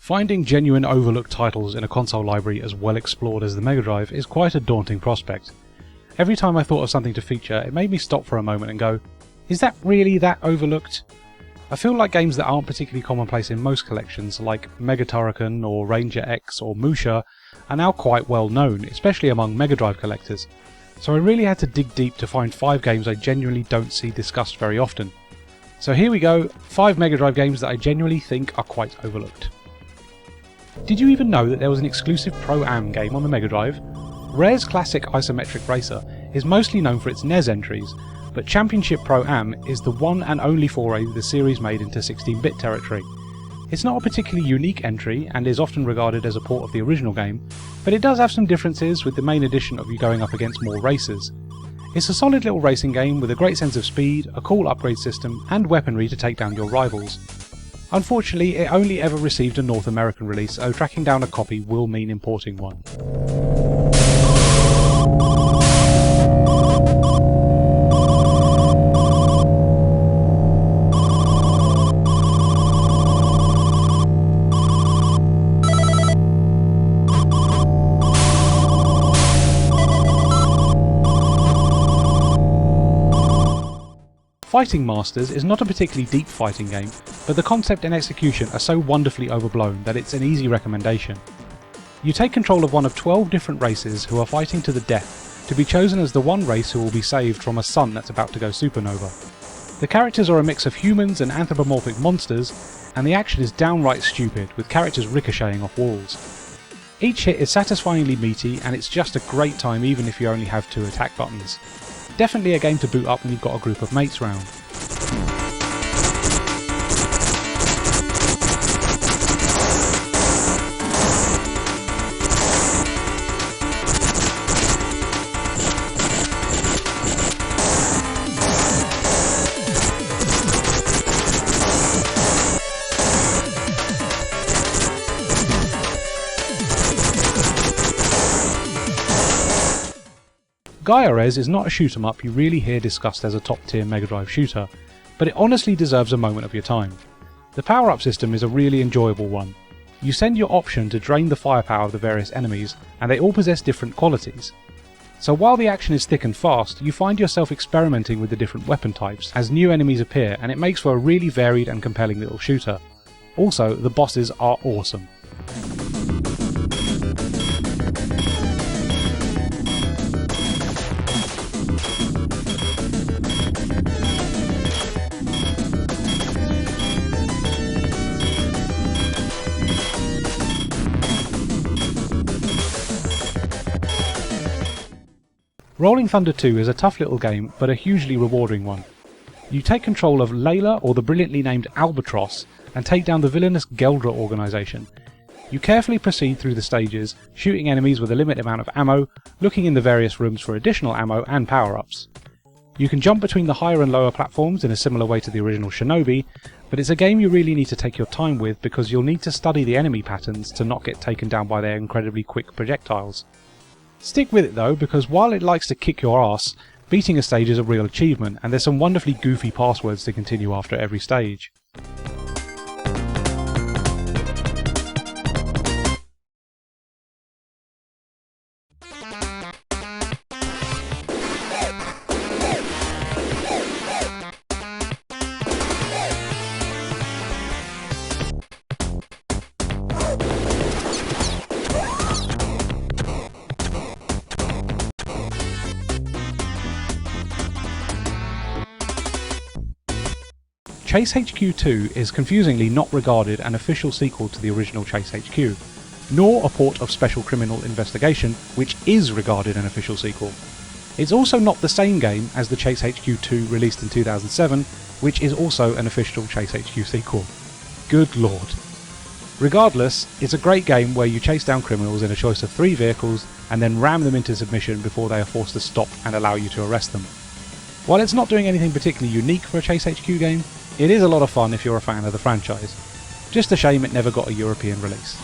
Finding genuine overlooked titles in a console library as well explored as the Mega Drive is quite a daunting prospect. Every time I thought of something to feature, it made me stop for a moment and go, is that really that overlooked? I feel like games that aren't particularly commonplace in most collections, like Mega Turrican or Ranger X or Musha, are now quite well known, especially among Mega Drive collectors. So I really had to dig deep to find 5 games I genuinely don't see discussed very often. So here we go, 5 Mega Drive games that I genuinely think are quite overlooked. Did you even know that there was an exclusive Pro-Am game on the Mega Drive? Rare's classic isometric racer is mostly known for its NES entries, but Championship Pro-Am is the one and only foray the series made into 16-bit territory. It's not a particularly unique entry and is often regarded as a port of the original game, but it does have some differences, with the main addition of you going up against more racers. It's a solid little racing game with a great sense of speed, a cool upgrade system, and weaponry to take down your rivals. Unfortunately, it only ever received a North American release, so tracking down a copy will mean importing one. Fighting Masters is not a particularly deep fighting game, but the concept and execution are so wonderfully overblown that it's an easy recommendation. You take control of one of 12 different races who are fighting to the death, to be chosen as the one race who will be saved from a sun that's about to go supernova. The characters are a mix of humans and anthropomorphic monsters, and the action is downright stupid, with characters ricocheting off walls. Each hit is satisfyingly meaty, and it's just a great time even if you only have 2 attack buttons. Definitely a game to boot up when you've got a group of mates round. Gaiares is not a shoot 'em up you really hear discussed as a top tier Mega Drive shooter, but it honestly deserves a moment of your time. The power up system is a really enjoyable one. You send your option to drain the firepower of the various enemies, and they all possess different qualities. So while the action is thick and fast, you find yourself experimenting with the different weapon types as new enemies appear, and it makes for a really varied and compelling little shooter. Also, the bosses are awesome. Rolling Thunder 2 is a tough little game, but a hugely rewarding one. You take control of Layla, or the brilliantly named Albatross, and take down the villainous Geldra organisation. You carefully proceed through the stages, shooting enemies with a limited amount of ammo, looking in the various rooms for additional ammo and power-ups. You can jump between the higher and lower platforms in a similar way to the original Shinobi, but it's a game you really need to take your time with because you'll need to study the enemy patterns to not get taken down by their incredibly quick projectiles. Stick with it though, because while it likes to kick your ass, beating a stage is a real achievement, and there's some wonderfully goofy passwords to continue after every stage. Chase HQ 2 is confusingly not regarded an official sequel to the original Chase HQ, nor a port of Special Criminal Investigation, which is regarded an official sequel. It's also not the same game as the Chase HQ 2 released in 2007, which is also an official Chase HQ sequel. Good lord. Regardless, it's a great game where you chase down criminals in a choice of 3 vehicles and then ram them into submission before they are forced to stop and allow you to arrest them. While it's not doing anything particularly unique for a Chase HQ game, it is a lot of fun if you're a fan of the franchise. Just a shame it never got a European release.